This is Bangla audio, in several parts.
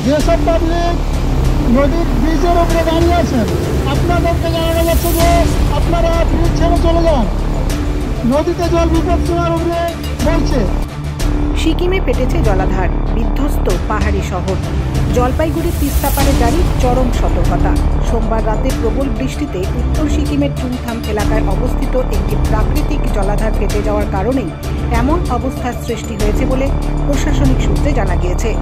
যেসব পাবলিক নদীর ব্রিজের উপরে দাঁড়িয়ে আছেন, আপনাদেরকে জানানো যাচ্ছে যে আপনারা ব্রিজ ছেড়ে চলে যান। নদীতে জল বিপদ সীমার উপরে বলছে। সিকিমে পেটেছে জলাধার, বিধ্বস্ত পাহাড়ি শহর। জলপাইগুড়ির তিস্তা পারে জারি চরম সতর্কতা। সোমবার রাতে প্রবল বৃষ্টিতে উত্তর সিকিমের চুংথাম এলাকায় অবস্থিত একটি প্রাকৃতিক জলাধার কেটে যাওয়ার কারণেই এমন অবস্থার সৃষ্টি হয়েছে বলে প্রশাসনিক সূত্রে জানা গিয়েছে।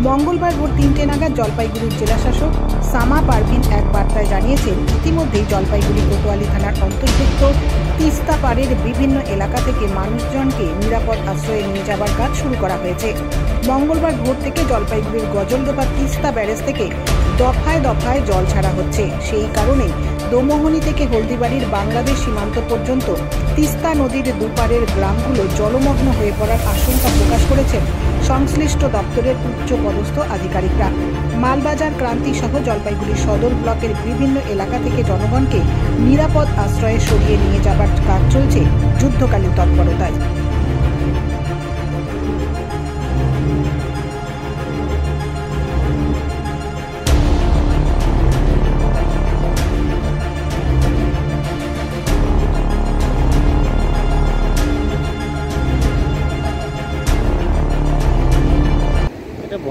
মঙ্গলবার ভোর ৩টে নাগাদ জলপাইগুড়ির জেলাশাসক সামা পারভিন এক বার্তায় জানিয়েছেন, ইতিমধ্যেই জলপাইগুড়ি কোতোয়ালি থানার অন্তর্ভুক্ত তিস্তা পাড়ের বিভিন্ন এলাকা থেকে মানুষজনকে নিরাপদ আশ্রয়ে নিয়ে যাবার কাজ শুরু করা হয়েছে। মঙ্গলবার ভোর থেকে জলপাইগুড়ির গজলডোবা তিস্তা ব্যারেজ থেকে দফায় দফায় জল ছাড়া হচ্ছে। সেই কারণে দোমোহনী থেকে হলদিবাড়ির বাংলাদেশ সীমান্ত পর্যন্ত তিস্তা নদীর দুপারের গ্রামগুলো জলমগ্ন হয়ে পড়ার আশঙ্কা প্রকাশ করেছেন সংশ্লিষ্ট দপ্তরের উচ্চ পদস্থ আধিকারিকরা। মালবাজার ক্রান্তি সহ জলপাইগুড়ি সদর ব্লকের বিভিন্ন এলাকা থেকে জনগণকে নিরাপদ আশ্রয়ে সরিয়ে নিয়ে যাবার কাজ চলছে যুদ্ধকালীন তৎপরতায়।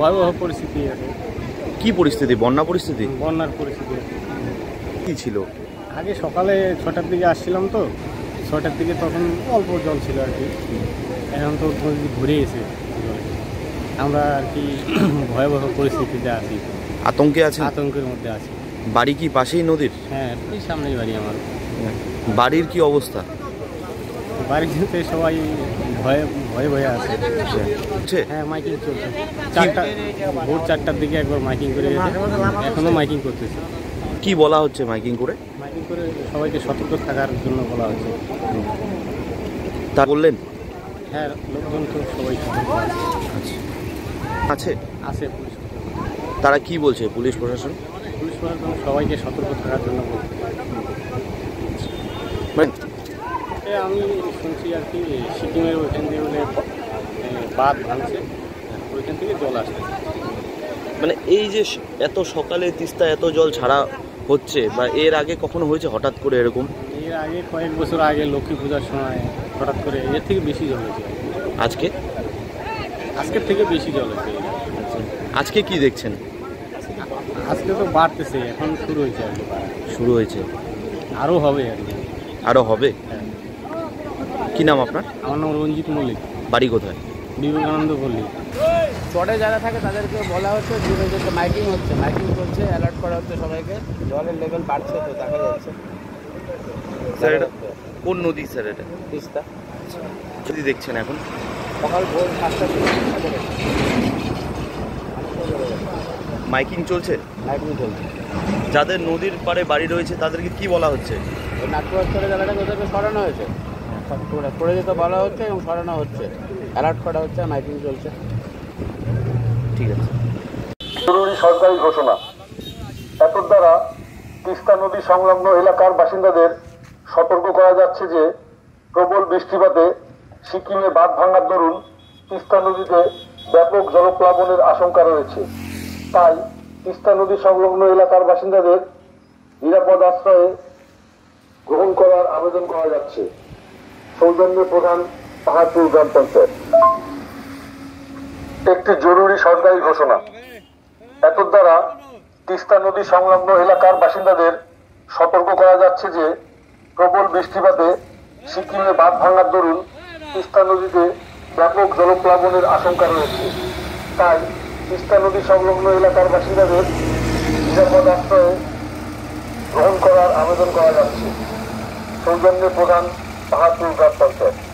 ভয়াবহ পরিস্থিতি আছে। কি পরিস্থিতি? বন্যা পরিস্থিতি? বন্যার পরিস্থিতি কি ছিল? আগে সকালে 6টার দিকে আসছিলাম, তো 6টার দিকে তখন অল্প জল ছিল আর কি। এখন তো ঘুরে এসে আমরা আর কি ভয়াবহ পরিস্থিতিতে আছি, আতঙ্কে আছে? আতঙ্কের মধ্যে আছি। বাড়ি কি পাশেই নদীর? হ্যাঁ, এই সামনেই বাড়ি আমার। বাড়ির কি অবস্থা? বাড়িতে সবাই ভয়ে ভয়ে ভয়ে আছে। হ্যাঁ, মাইকিং চলছে। ভোর 4টার দিকে একবার মাইকিং করে গেছে, এখনো মাইকিং করতেছে। কি বলা হচ্ছে মাইকিং করে? মাইকিং করে সবাইকে সতর্ক থাকার জন্য বলা হচ্ছে। তা বললেন? হ্যাঁ, লোকজন তো সবাই আছে আছে পুলিশ। তারা কি বলছে পুলিশ প্রশাসন? পুলিশ প্রশাসন সবাইকে সতর্ক থাকার জন্য বলছে। আমি শুনছি আর কি সিকিমের ওইখান দিয়ে বলে বাঁধ ভাঙছে, ওইখান থেকে জল আসছে। মানে এই যে এত সকালে তিস্তা এত জল ছাড়া হচ্ছে, বা এর আগে কখনো হয়েছে হঠাৎ করে এরকম? এর আগে কয়েক বছর আগে লক্ষ্মী পূজার সময় হঠাৎ করে এর থেকে বেশি জল হয়েছে। আজকের থেকে বেশি জল হয়েছে। আজকে কি দেখছেন? আজকে তো বাড়তেছে, এখন শুরু হয়েছে আর কি। শুরু হয়েছে, আরও হবে আর কি। আরও হবে? হ্যাঁ। কি নাম আপনার? আমার নাম রঞ্জিত মল্লিক। বাড়ি কোথায়? বিবেকানন্দ পল্লী। চটে যারা থাকে তাদেরকে বলা হচ্ছে যে মাইকিং হচ্ছে, মাইকিং করছে, অ্যালার্ট করা হচ্ছে সবাইকে। জলের লেভেল বাড়ছে, তো দেখা যাচ্ছে। স্যার এটা কোন নদী স্যার? এটা তিস্তা। যদি দেখছেন এখন সকাল ভোর 5টার দিকে মাইকিং চলছে? মাইকিং চলছে। যাদের নদীর পাড়ে বাড়ি রয়েছে তাদেরকে কি বলা হচ্ছে? নাট্যস্থলে যারা ওদেরকে সরানো হয়েছে, করে যেতে বলা হচ্ছে এবং সরানো হচ্ছে, অ্যালার্ট করা হচ্ছে, মাইকিং চলছে। ঠিক আছে। জরুরি সরকারি ঘোষণা। এত দ্বারা তিস্তা নদী সংলগ্ন এলাকার বাসিন্দাদের সতর্ক করা যাচ্ছে যে প্রবল বৃষ্টিপাতে সিকিমে বাঁধ ভাঙার দরুন তিস্তা নদীতে ব্যাপক জলপ্লাবনের আশঙ্কা রয়েছে। তাই তিস্তা নদী সংলগ্ন এলাকার বাসিন্দাদের নিরাপদ আশ্রয়ে গ্রহণ করার আবেদন করা যাচ্ছে। সৌজন্যে প্রধান পাহাড়পুর গ্রাম পঞ্চায়েত। একটি জরুরি সরকারি ঘোষণা। এত দ্বারা তিস্তা নদী সংলগ্ন এলাকার বাসিন্দাদের সতর্ক করা যাচ্ছে যে প্রবল বৃষ্টিপাতে সিকিমে বাঁধ ভাঙার দরুন তিস্তা নদীতে ব্যাপক জলপ্লাবনের আশঙ্কা রয়েছে। তাই তিস্তা নদী সংলগ্ন এলাকার বাসিন্দাদের নিরাপদ আশ্রয়ে গ্রহণ করার আবেদন করা যাচ্ছে। সৌজন্যে প্রধান পাহাড়পুর গ্রাম পঞ্চায়েত।